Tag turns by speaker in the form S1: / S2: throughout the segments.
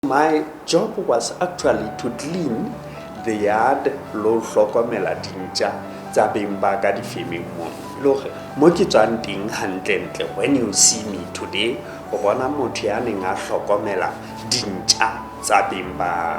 S1: My job was actually to clean the yard lo hlokomela dintja tsa beng ba ka difemeng mono. Mo ke tswang teng hantlentle, when you see me today, o bona motho ya neng a hlokomela dintja tsa beng ba.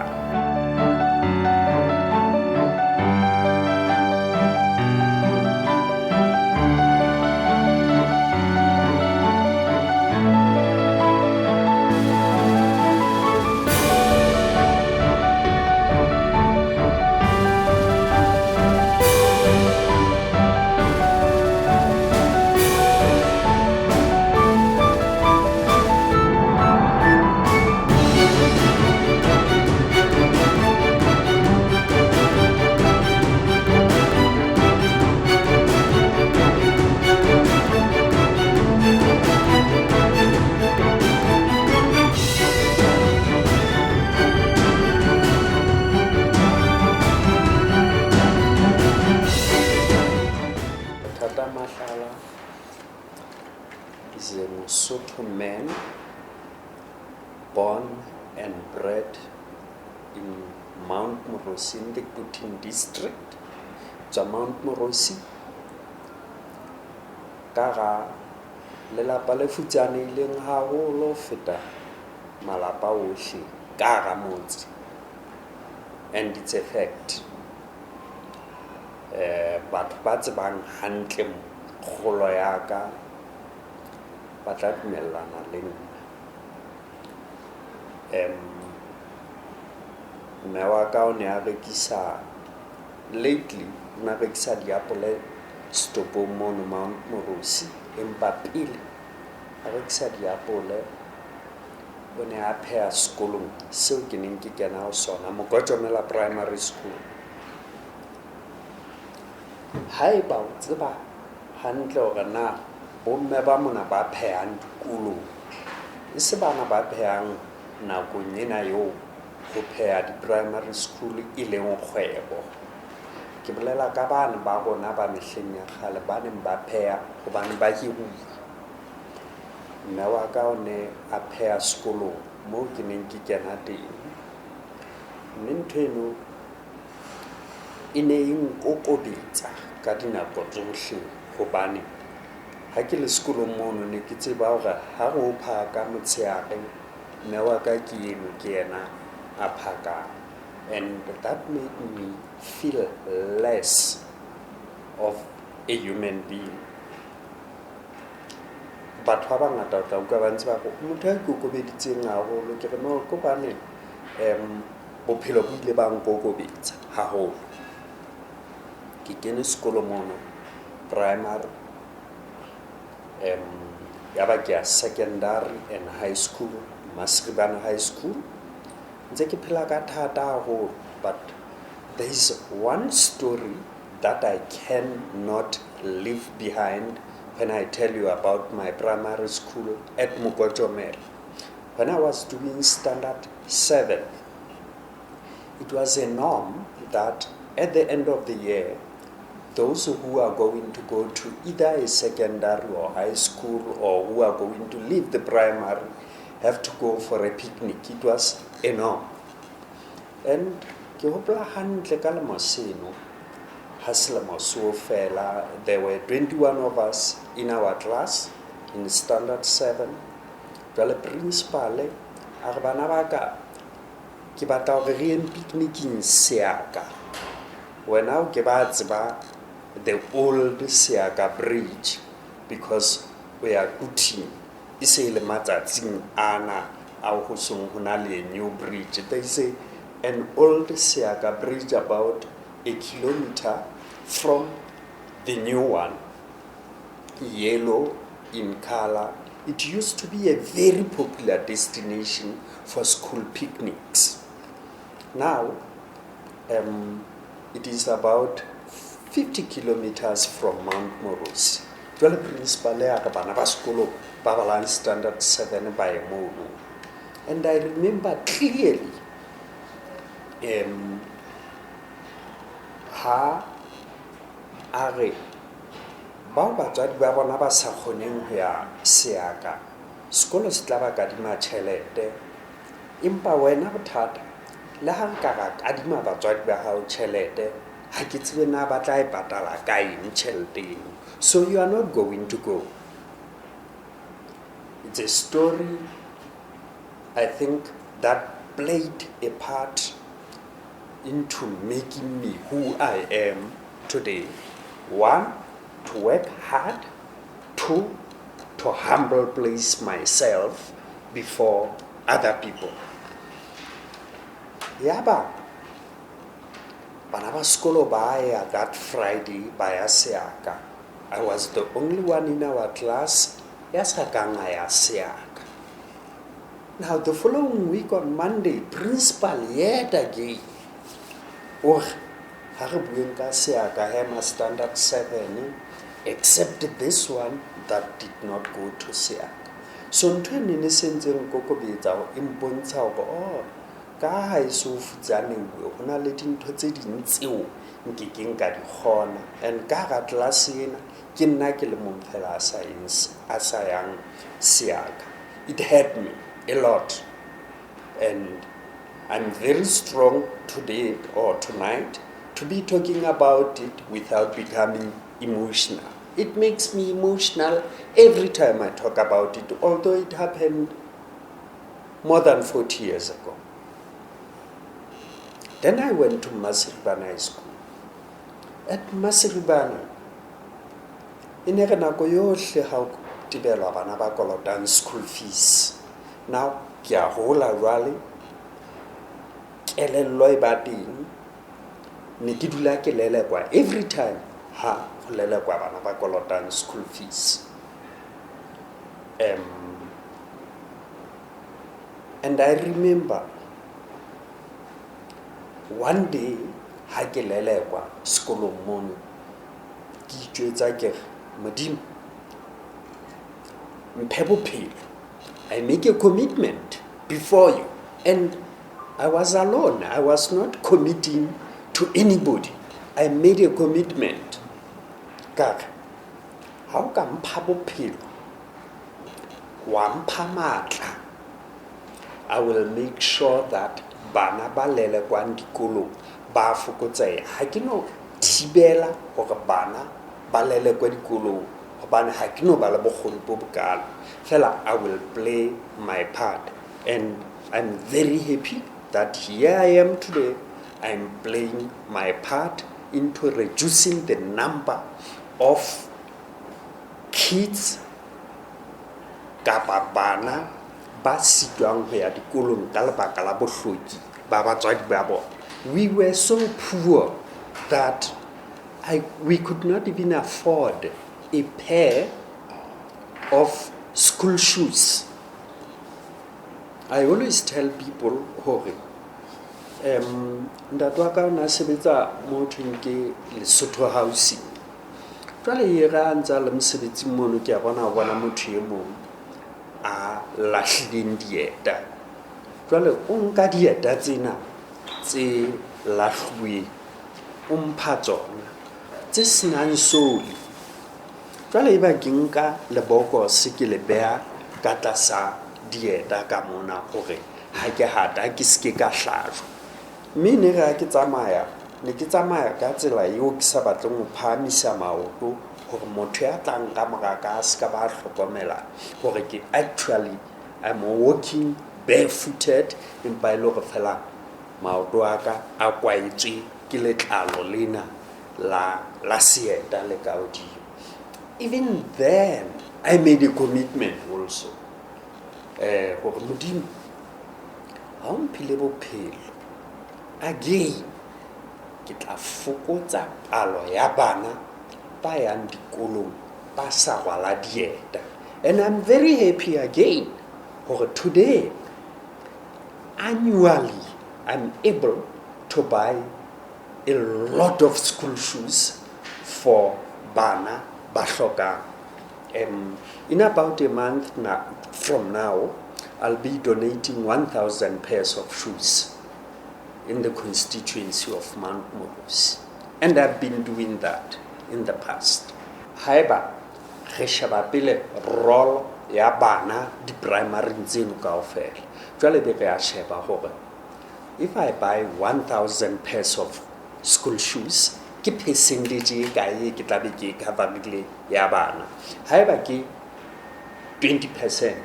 S1: Bothata Mahlala is a Mosotho man born and bred in Mount Moorosi in the Kuting district. Mount Moorosi ka ga lelapa le futsanehileng haholo feta malapa ohle ka ga motse, and it's a fact. Batho ba tsebang hantle kgolo ya ka ba tla dumellana le nna. Mme wa ka o ne a rekisa lately, o ne a rekisa diapole setopong mono Mount Moorosi, empa pele a rekisa diapole o ne a pheha sekolong seo ke neng ke kena ho sona, Mokotomela Primary School. Haeba o tseba hantle hore na bomme ba mona ba phehang dikolong, e se bana ba phehang nakong ena eo ho pheha di-primary school e leng kgwebo. Ke bolela ka bana ba rona ba mehleng ya kgale ba neng ba pheha hobane ba hiruwa. Mme wa ka o ne a pheha sekolong moo ke neng ke kena teng, mme ntho eno e ne e nkokobetsa ka dinako tsohle hobane ha ke le sekolong mono ne ke tseba hore ha re o phaka motsheare, mme wa ka ke eno ke yena a phakang, and that made me feel less of a human being. Batho ba bangata o tla utlwa ba ntse ba go motho a ikokobeditseng haholo, ke re no ko bane bophelo bo ile ba nkokobetsa haholo. Ke kene sekolo mono primary, ya ba ke ya secondary and high school, Masribana High School. Ntse ke phela ka thata haholo, but there is one story that I cannot leave behind when I tell you about my primary school at Mokotomela. When I was doing standard 7, it was a norm that at the end of the year, those who are going to go to either a secondary or high school, or who are going to leave the primary, have to go for a picnic. It was a norm. And ke hopola hantle ka lemo seno, ha selemo so fela, there were 21 of us in our class in standard 7. Jwale principal a re bana ba ka ke batla hore re yeng picnicing Seaka. Wena o ke ba tseba the old Seaka Bridge, because we are Kuting e se le matsatsing ana a ho song ho na le new bridge. They say an old Seaka Bridge about 1 kilometer from the new one, yellow in color. It used to be a very popular destination for school picnics. Now it is about 50 kilometers from Mount Moorosi. Jwale principal ya ka bana ba sekolo ba balang standard 7 ba e mono, and I remember clearly ha a re bao batswadi ba bona ba sa kgoneng ho ya Seaka, sekolo se tla ba kadima tjhelete empa wena bothata le ha nka ra kadima batswadi ba hao tjhelete ha ke tsebe na ba tla e patala ka eng tjhelete eno, so you are not going to go. It's a story, I think, that played a part into making me who I am today. One, to work hard. Two, to humble place myself before other people. Yaba, bana ba sekolo ba ya that Friday ba ya seaka. I was the only one in our class ya sa kang ya seaka. Now the following week on Monday, principal yet again. Oh, ha re bueng ka seaka hema standard 7, except this one that did not go to seaka. So ntho e ne sentseng kokobetsa o impontsha hore oh ka ha e so futsanewe ho na le dintho tse ding tseo nkekeng ka di kgona, and ka ga class ena ke nna ke le mong fela a science a sa yang seaka. It hurt me a lot, and I'm very strong today or tonight to be talking about it without becoming emotional. It makes me emotional every time I talk about it, although it happened more than 40 years ago. Then I went to Masiribana High School. At Masiribana, in ere nako yohle ha o tibelwa bana ba kolotang school fees. Now, ke a hola jwale, kelello e ba teng, ne ke dula ke lelekwa every time ha ho lelekwa bana ba kolotang school fees. And I remember one day ha ke lelekwa sekolong mono, ke itjwetsa ke Modimo mphe bophelo. I make a commitment before you, and I was alone. I was not committing to anybody. I made a commitment. Ka ha o ka mpha bophelo wa mpha matla, I will make sure that bana ba lelekwang dikolong ba fokotseha. Ha ke no thibela hore bana ba lelekwa dikolong hobane ha ke no ba le bokgoni bo bokalo. Fela I will play my part, and I'm very happy that here I am today. I'm playing my part into reducing the number of kids kapa bana ba sitwang ho ya dikolong ka lebaka la bohloki ba batswadi ba bona. We were so poor that we could not even afford a pair of school shoes. I always tell people hore ntate wa ka o na sebetsa mo thweng ke Lesotho Housing. Jwale e ra ntsa le mosebetsing mono ke a bona motho e mong a lahlileng dieta. Jwale o nka dieta tsena tse lahluweng o mpha tsona tse senang sole. Jwale e ba ke nka lebokose ke le beha ka tlasa dieta ka mona hore ha ke hata ke se ke ka hlajwa. Mme ne re ha ke tsamaya ka tsela eo ke sa batleng ho phahamisa maoto hore motho ya tlang ka mora ka se ka ba hlokomela hore ke actually I'm walking barefooted, empa e le hore fela maoto a ka a kwaetswe ke letlalo lena la seeta le ka hodimo. Even then I made a commitment also hore Modimo ha o mphile bophelo again ke tla fokotsa palo ya bana ba yang dikolong ba sa rwala dieta. And I'm very happy again hore today annually I'm able to buy a lot of school shoes for bana ba hlokang. In about a month from now, I'll be donating 1,000 pairs of shoes in the constituency of Mount Moorosi. And I've been doing that in the past. Haeba, re sheba pele role ya bana di-primary tseno kaofela. Jwale be re a sheba hore if I buy 1,000 pairs of school shoes, ke percentage e kae ke tla be ke coverile ya bana. Haeba ke 20%,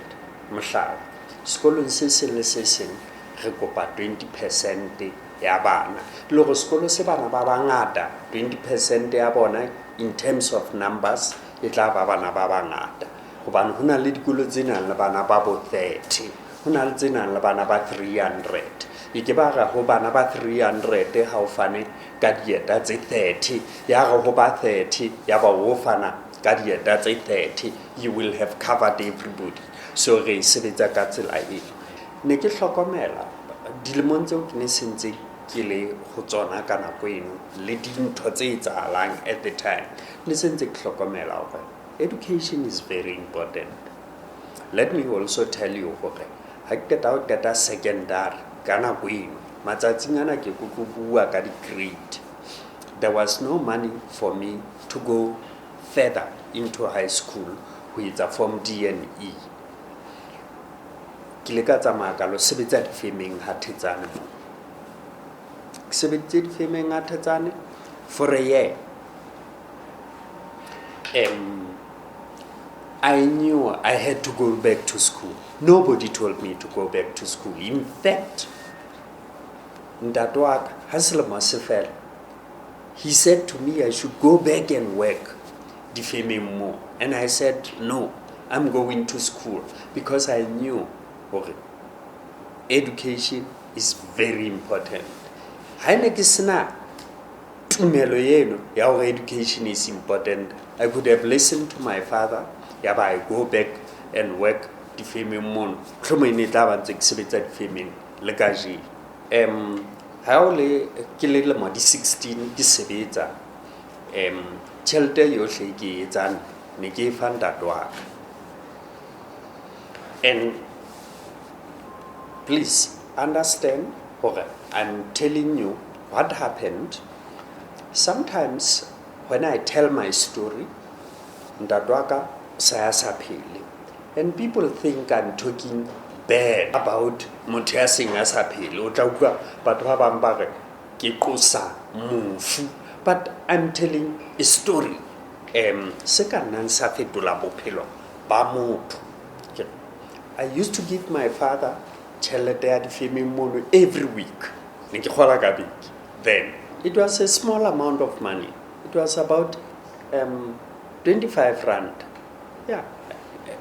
S1: mohlala, sekolong se seng le se seng re kopa 20% ya bana. Le gore sekolo se bana ba bangata, 20% ya bona in terms of numbers e tla ba bana ba bangata. Hobane ho na le dikolo tse nang le bana ba bo 30, ho na le tse nang le bana ba 300. E ke ba ra ho bana ba 300 ha o fane ka dieta tse 30, ya re ho ba 30 ya ba o fana ka dieta tse 30, you will have covered everybody. So re sebetsa ka tsela eo. Ne ke hlokomela dilemong tseo ke ne sentse ke le ho tsona ka nako eno le dintho tse etsahalang at the time, ne sentse ke hlokomela hore education is very important. Let me also tell you hore ha ke qeta secondary ka nako eno, matsatsing ana ke go bua ka di-grade, there was no money for me to go further into high school ho etsa form D and E. Ke le ka tsamaya ka lo sebetsa difemeng Hathetsane mo. Ke sebetse difemeng Hathetsane for a year. I knew I had to go back to school. Nobody told me to go back to school. In fact, ntate wa ka ha selemo se fela, he said to me I should go back and work difemeng mo. And I said, no, I'm going to school because I knew education is very important. Ha ne ke sena tumelo eno ya hore education is important, I could have listened to my father, ya ba I go back and work difemeng mono. Tlhomo ne tla ba ntse ke sebetsa difemeng le ka je. Ha o le ke le lemo di 16 ke sebetsa, tjhelete yohle ke etsang ne ke fa ntate wa ka. And please understand, okay, I'm telling you what happened. Sometimes when I tell my story, ntate wa ka sa sa phele, and people think I'm talking bad about motho ya seng a sa phele. O tla utlwa batho ba bang ba re ke qosa mofu, but I'm telling a story se ka nnang sa fetola bophelo ba motho. I used to give my father tjhelete ya difemeng mono every week. Ne ke kgola ka beke. Then it was a small amount of money. It was about 25 rand. Yeah,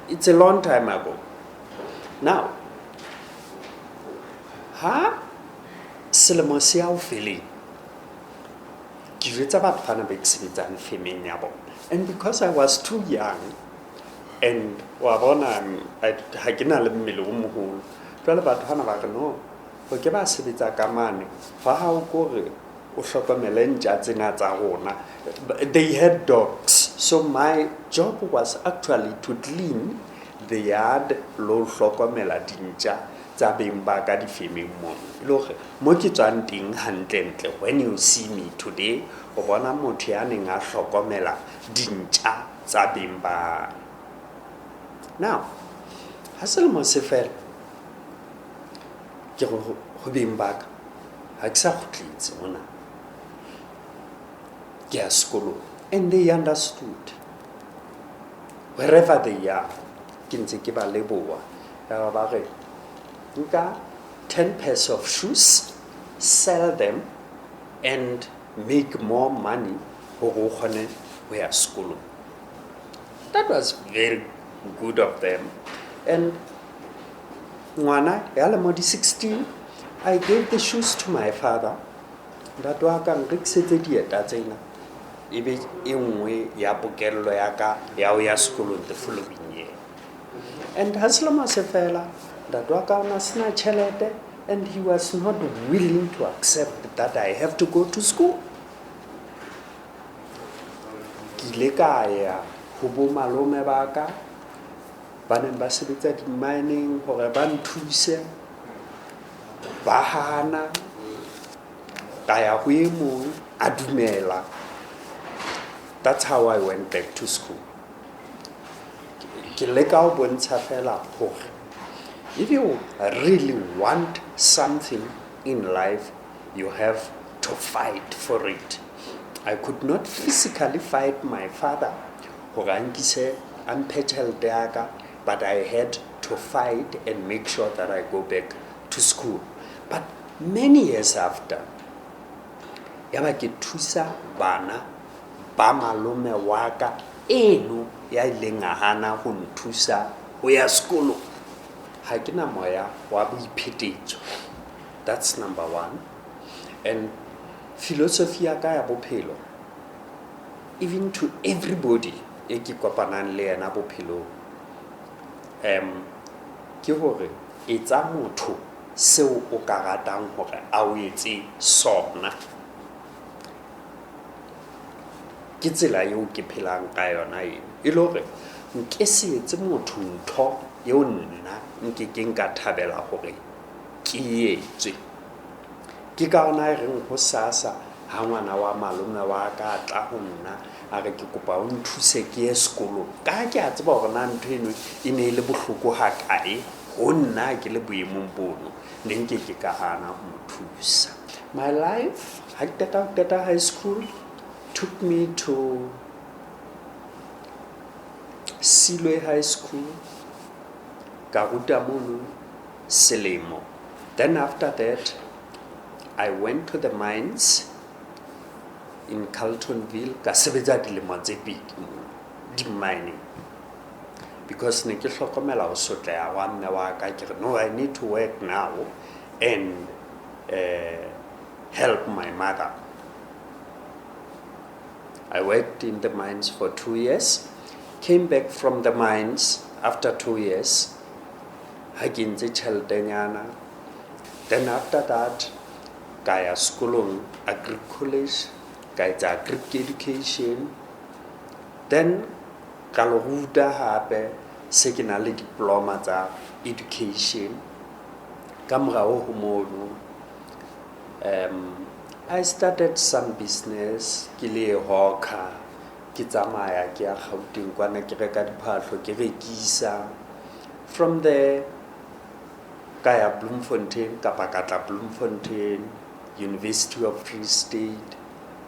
S1: it's a long time ago. Now, ha selemo se ya o fele, ke jwetsa batho bana ba ke sebetsang femeng ya bona. And because I was too young, and wa bona ha ke na le mmele o moholo, jwale batho bana ba re no, ho ke ba sebetsa ka mane fa ha o kore o hlokomele ntja tsena tsa rona. They had dogs, so my job was actually to clean the yard, lo hlokomela dintja tsa beng ba ka difemeng mono. Ile hore mo ke tswang teng hantle, when you see me today o bona motho ya neng a hlokomela dintja tsa beng ba. Now, ha selemo se fela ke go beng ba ka ha ke sa khutletse mona ke ya sekolo, and they understood wherever they are. Ke ntse ke ba leboa ya ba re nka 10 pairs of shoes, sell them and make more money hore o kgone ho ya sekolo. That was very good of them. And ngwana ya le mo di 16, I gave the shoes to my father. Ntate wa ka nrekisetse dieta tsena, ebe e nngwe ya pokello ya ka ya o ya sekolong the following year. And ha selemo se fela, ntate wa ka ona sena tjhelete, and he was not willing to accept that I have to go to school. Ke ile ka ya ho bo malome ba ka ba neng ba sebetsa di-mining hore ba nthuse, ba hana ka ya ho e mong a dumela. That's how I went back to school. Ke ke leka ho bontsha fela hore if you really want something in life, you have to fight for it. I could not physically fight my father, but I had to fight and make sure that I go back to school. But many years after, yaba ke thusa bana ba malome wa ka eno ya ileng a hana ho nthusa ho ya sekolo. Ha ke na moya wa boiphetetso. That's number one. And philosophy ya ka ya bophelo, even to everybody e ke kopanang le yena bophelo, ke hore etsa motho seo o ka ratang hore a o etse sona. Ke tsela eo ke phelang ka yona eno e le hore nke se etse motho ntho eo nna nke ke nka thabela hore ke etswe. Ke ka hona e reng ho sasa ha ngwana wa malome wa ka tla ho nna a re ke kopa o nthuse ke ye sekolong, ka ke a tseba hore na ntho eno e ne le bohloko ha kae ho nna ke le boemong bono ne nke ke ka hana ho mothusa. My life ha ke qeta high school took me to Silwe High School, ka ruta mono selemo. Then after that, I went to the mines in Carltonville, ka sebetsa dilemo tse pedi di mining, because ne ke hlokomela ho sotleha wa mme wa ka ke re no, I need to work now and help my mother. I worked in the mines for 2 years, came back from the mines after 2 years, ha ke ntse tjheletenyana. Then after that, ka ya sekolong agri college, ka etsa agric education. Then ka lo ruta hape se ke na le diploma tsa education. Ka morao ho mono I started some business, ke le hawker, ke tsamaya ke ya Gauteng kwana ke reka diphahlo ke rekisa. From there ka ya Bloemfontein, kapa ka tla Bloemfontein, University of Free State,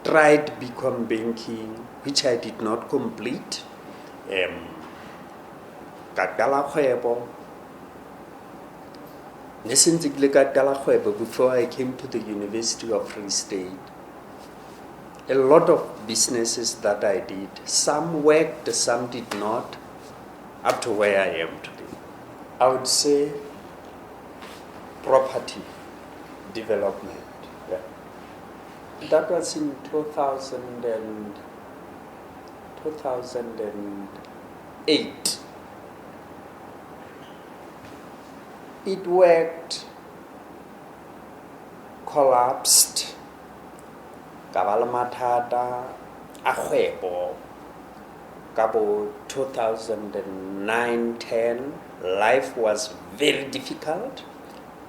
S1: tried BCom banking, which I did not complete. Ka qala kgwebo. Before I came to the University of Free State, a lot of businesses that I did, some worked, some did not, up to where I am today. I would say property development. Yeah. That was in 2008. It worked, collapsed, kabala mathata a kgwebo ka bo 2009-10. Life was very difficult.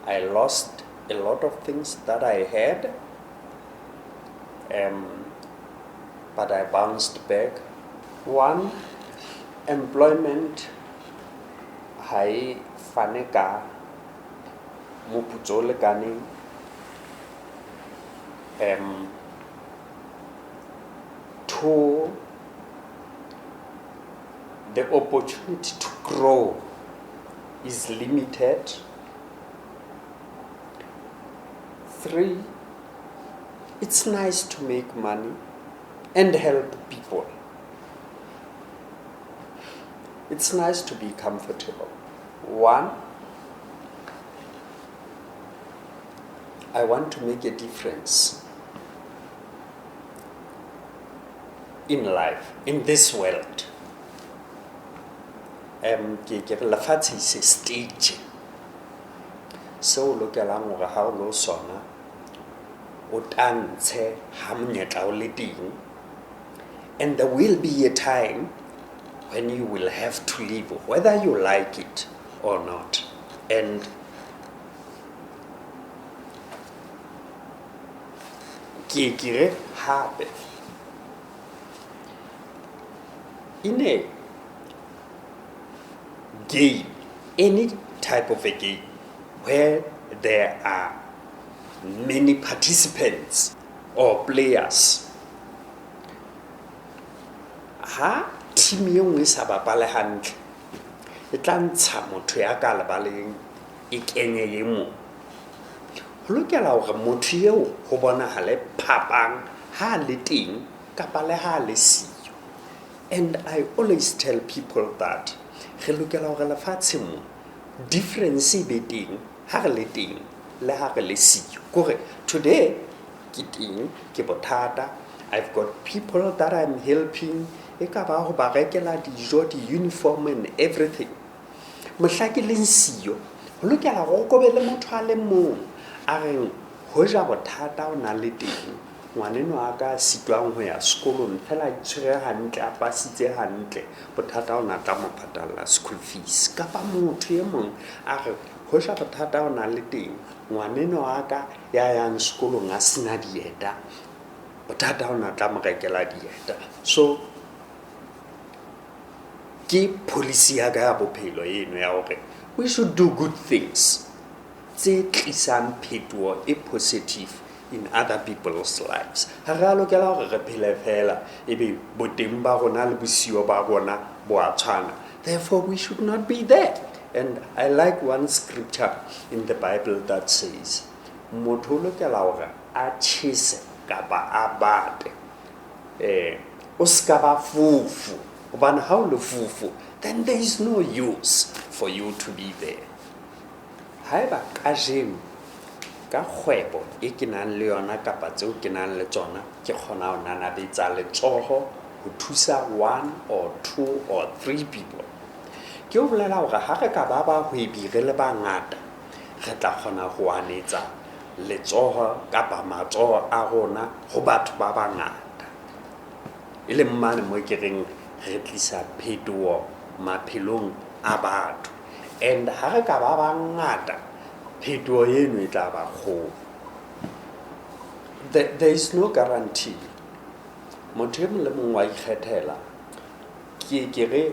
S1: I lost a lot of things that I had, but I bounced back. One, employment hai fane ka moputso o lekaneng. Two, the opportunity to grow is limited. Three, it's nice to make money and help people. It's nice to be comfortable. One, I want to make a difference in life, in this world. Lefatshe is a stage. So lokelang hore ha o lo sona o tantshe ha monyetla o le teng, and there will be a time when you will have to leave, whether you like it or not. And ke hape in a game, any type of a game, where there are many participants or players, ha team e nngwe sa bapale hantle e tla ntsha motho ya ka lebaleng e kenye e mong. Ho lokela hore motho eo ho bonahale phapang ha le teng kapa le ha le siyo. And I always tell people that re lokela hore lefatshe mo difference e be teng ha re le teng le ha re le siyo. Kore today ke teng ke bothata, I've got people that I'm helping, e ka ba ho ba rekela dijo, di-uniform and everything. Mohla ke leng siyo ho lokela go kobele motho a le mong a reng ho ja bothata o na le teng, ngwaneno a ka sitwang ho ya sekolong fela itshwere hantle a pasitse hantle, bothata o na tla mo patalla school fees. Kapa motho e mong a re ho ja bothata o na le teng, ngwaneno a ka ya yang sekolong a sena dieta, bothata o na tla mo rekela dieta. So ke policy ya ka ya bophelo eno ya hore we should do good things tse tlisang phetoho e positive in other people's lives. Ha re a lokela hore re phele fela ebe boteng ba rona le bosiyo ba rona bo a tshwana. Therefore we should not be there. And I like one scripture in the Bible that says motho o lokela hore a tjhese kapa a bate o ska ba fufu, hobane ha o le fufu then there is no use for you to be there. Haeba kajeno ka kgwebo e ke nang le yona kapa tseo ke nang le tsona ke kgona ho nanabetsa letsoho ho thusa 1 or 2 or 3 people, ke o bolela hore ha re ka ba hwebi re le bangata re tla kgona ho anetsa letsoho kapa matsoho a rona ho batho ba bangata, e leng mane mo ke reng re tlisa phetoho maphelong a batho. And ha re ka ba bangata phetoho eno e tla ba kgolo. There is no guarantee. Motho e mong le mong wa ikgethela. Ke re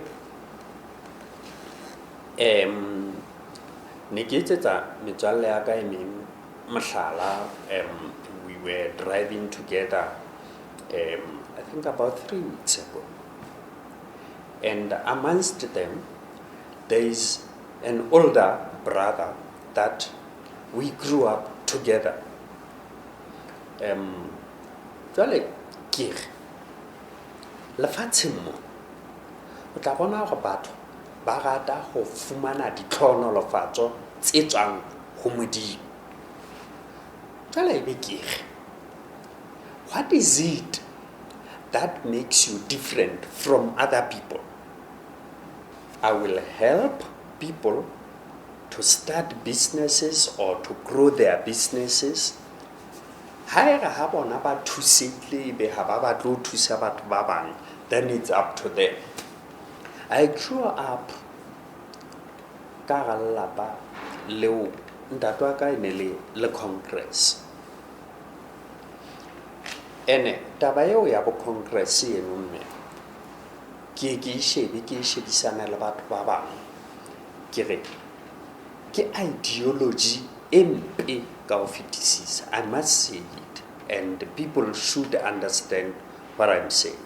S1: ne ke etsetsa metswalle ya ka e meng mohlala, we were driving together I think about 3 weeks ago, and amongst them there is an older brother that we grew up together. Jwale ke re lefatsheng mo o tla bona hore batho ba rata go fumana ditlhonolofatso tse tswang ho Modimo. Jwale ebe ke re, what is it that makes you different from other people? I will help people to start businesses or to grow their businesses. Haeba ha bona ba thusile be ha ba batla ho thusa batho ba bang, then it's up to them. I grew up ka ga lelapa leo ntate wa ka e ne le Congress. Ene taba eo ya bo Congress eno mme ke shebisana le batho ba bang ke re ke ideology e mpe ka ho fetisisa. I must say it, and people should understand what I'm saying.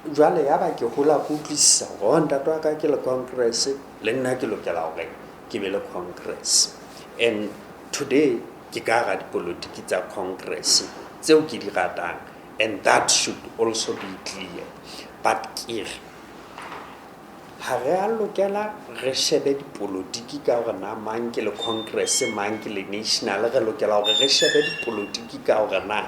S1: Jwale ya ba ke hola go utlwisisa hore ntate wa ka ke le Congress, le nna ke lokela hore ke be le Congress. And today ke ka ga dipolotiki tsa Congress tseo ke di ratang, and that should also be clear. But ke re ha re a lokela re shebe dipolotiki ka hore na mang ke le Congress mang ke le national. Re lokela hore re shebe dipolotiki ka hore na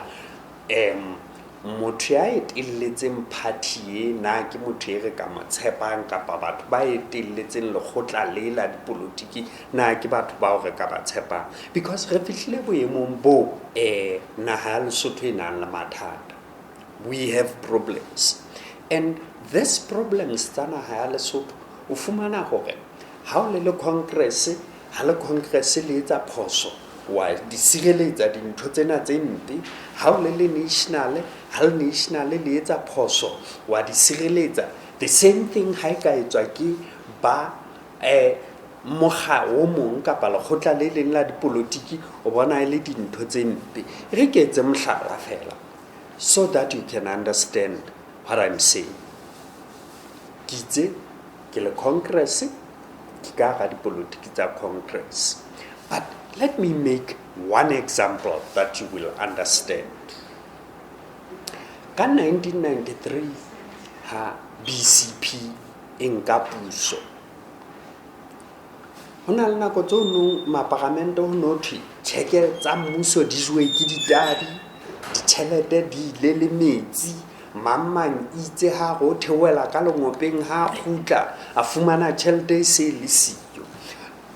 S1: motho ya etelletseng party e na ke motho e re ka mo tshepang, kapa batho ba etelletseng lekgotla le la dipolotiki na ke batho ba re ka ba tshepang. Because re fihlile boemong bo naha ya Lesotho e nang le mathata. We have problems, and these problems tsa naha ya Lesotho o fumana hore ha o le Congress, ha le Congress le etsa phoso wa di sireletsa dintho tsena tse mpe. Ha o le national, ha le national le etsa phoso wa di sireletsa The same thing ha e ka etswa ke ba mokga o mong kapa lekgotla le leng la dipolotiki o bona e le dintho tse mpe. Re ke etse mohlala fela so that you can understand what I'm saying. Ke itse ke le Congress, ke ka ga dipolotiki tsa Congress. But let me make one example that you will understand. Ka 1993 ha BCP e nka puso, ho na le nako tse nong maparamente ho nothwe tjheke tsa mmuso di jowe ke ditadi, ditjhelete di ile le metsi, mang itse ha go theoela ka lengopeng ha kgutla a fumana tjhelete e se le siyo.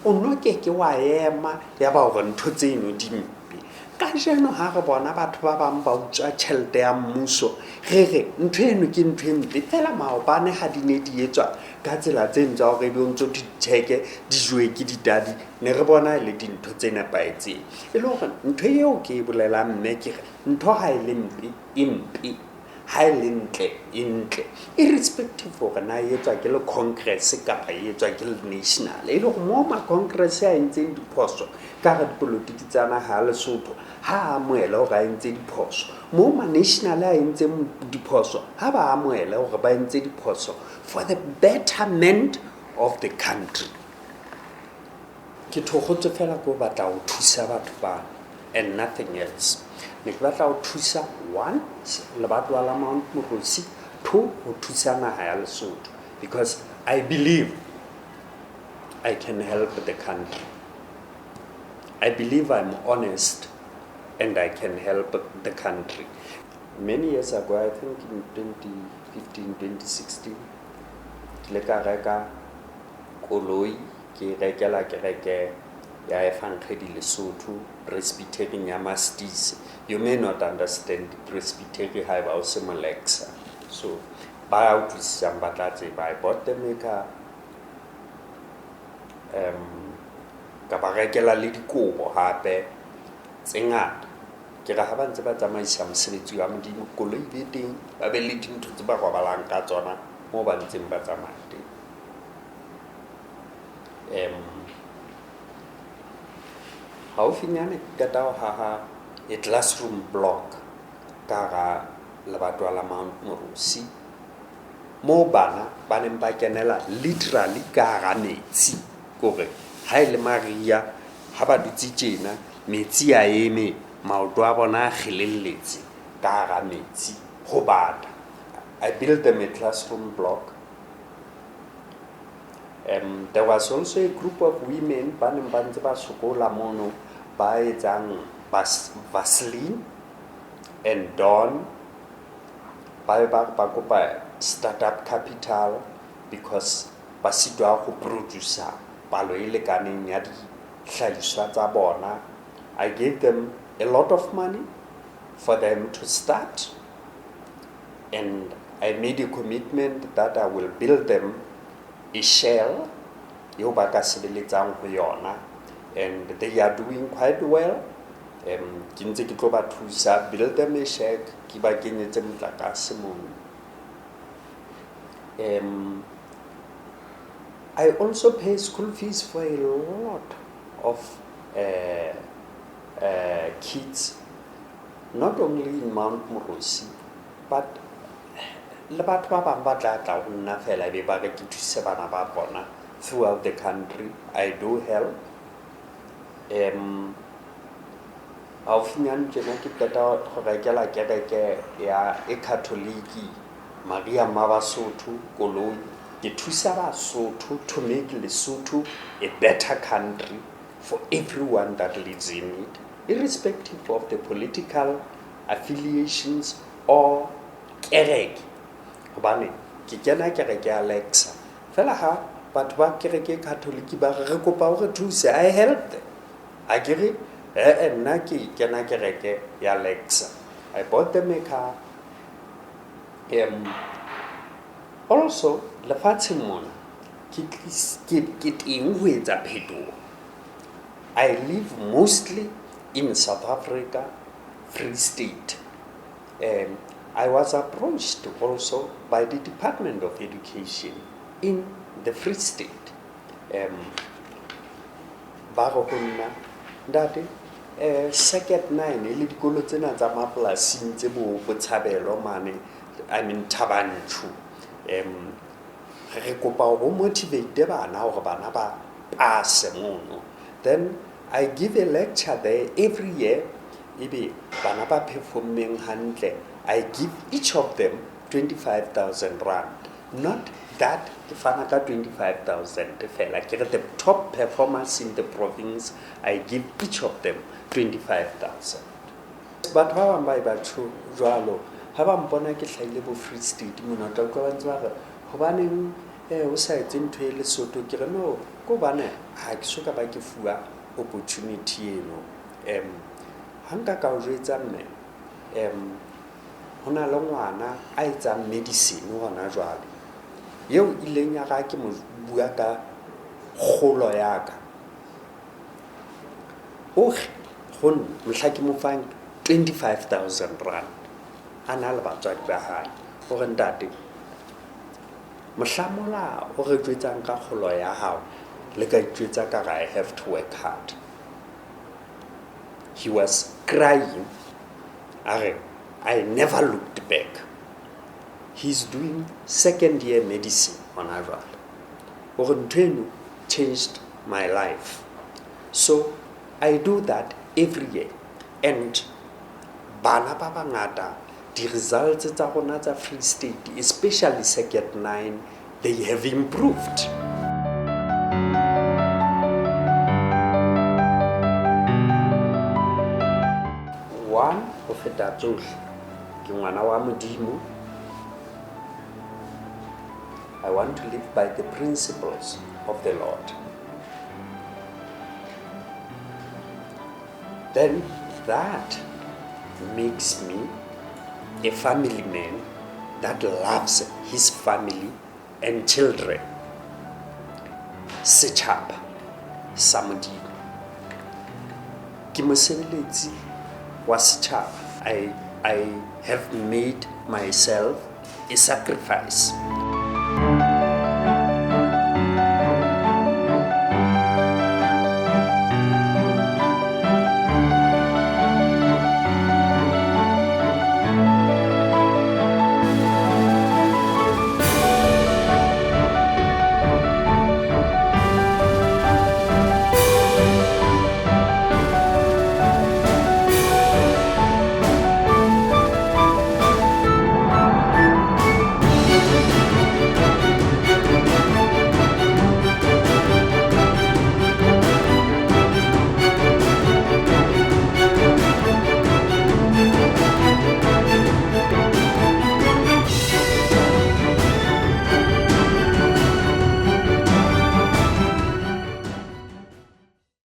S1: O no ke wa ema ya ba hore ntho tseno di mpe. Ka jeno ha re bona batho ba bang ba utswa tjhelete ya mmuso, re ntho eno ke ntho e mpe fela, maobane ha di ne di etswa ka tsela tse ntse hore ebe o ntso ditjheke di jowe ke ditadi, ne re bona le dintho tse nepaetseng. E le hore ntho eo ke e bolelang mme ke re ntho ha e le mpe e mpe, ha e le ntle e ntle, irrespective hore na e etswa ke le Congress kapa e etswa ke le national. E le hore mo ma Congress a entseng diphoso ka ga dipolotiki tsa naha ya Lesotho ha amohela hore a entse diphoso, mo ma national a entseng diphoso ha ba amohela hore ba entse diphoso for the betterment of the country. Ke thokgotse fela ko batla ho thusa batho ba and nothing else. Ne ke batla ho thusa one, lebatowa la Mount Moorosi, two, ho thusa naha ya Lesotho, because I believe I can help the country. I believe I'm honest and I can help the country. Many years ago, I think in 2015, 2016, ke le ka reka koloi, ke rekela kereke ya Philanthropy Lesotho, Presbyterian ya Mastis. You may not understand Presbyterian ha ba o se molexa. So ba utlwisang ba tla tseba. I bought them a car. Ka ba rekela le dikobo hape tse ngata. Ke ra ha ba ntse ba tsamaisa mosebetsi wa modimo, koloi be teng, ba be le dintho tse ba robalang ka tsona mo ba ntseng ba tsamaya teng. Haufinyane ke qeta ho haha a classroom block ka ga lebatowa la Mount Moorosi, mo bana ba neng ba kenela literally ka hara metsi, kore ha e le maria ha ba dutse tjena metsi a eme, maoto a bona a kgelelletse ka hara metsi ho bata. I built them a classroom block. There was also a group of women ba neng ba ntse ba sokola mono, ba etsang Vaseline and Dawn, ba kopa startup capital because ba sitwa go producer palo e lekaneng ya dihlahiswa tsa bona. I gave them a lot of money for them to start, and I made a commitment that I will build them a shell eo ba ka sebeletsang ho yona, and they are doing quite well. Ke ntse ke tlo ba thusa, build them a shack, ke ba kenyetse motlakase mono. I also pay school fees for a lot of kids, not only in Mount Moorosi, but le batho ba bang ba tla ho nna fela be ba re ke thuse bana ba bona throughout the country. I do help. Haufinyane tjena ke qeta ho rekela kereke ya e Katoliki Maria Mabasotho koloi. Ke thusa Basotho to make Lesotho a better country for everyone that lives in it, irrespective of the political affiliations or kereke. Hobane ke kena kereke ya Alexa fela ha batho ba kereke Katoliki ba re kopa hore thuse, I help them. I kere nna ke kena kereke ya Alexa. I bought them a car. Also lefatsheng mona ke teng ho etsa phetoho. I live mostly in South Africa, Free State. I was approached also by the Department of Education in the Free State. Ba go nna ntate Circuit 9 le dikolo tsena tsa mapolasing tse bo Botshabelo mane, I mean Thabanchu, re kopa go motivate bana gore bana ba pass mono. Then I give a lecture there every year. Ebe bana ba performing hantle, I give each of them 25,000 rand. Not that ke fana ka 25,000 fela, ke re the top performers in the province, I give each of them 25,000. But how am I batho jwalo ha ba mpona ke hlaile bo Free State mona tla kwa bantse ba re hobaneng o sa etse ntho e le Lesotho, ke re no go bana ha ke soka ba ke fuwa opportunity eno. Hanka ka o jwetsa mme hona le ngwana a etsang medicine hona jwale yeo ileng ya ga ke mo bua ka kgolo ya ka o gon mhla ke mo fang 25,000 rand ana le batswadi ba hae o re ntate mohlamola o re jwetsang ka kgolo ya hao le ka jwetsa ka I have to work hard. He was crying. I never looked back. He's doing second year medicine on Harvard. Orentenu changed my life. So I do that every year. And bana ba bangata, the results tsa rona tsa Free State, especially Circuit 9, they have improved. One of feta tsohle ke ngwana wa Modimo. I want to live by the principles of the Lord. Then that makes me a family man that loves his family and children. Setjhaba sa Modimo ke mosebeletsi wa setjhaba. I have made myself a sacrifice.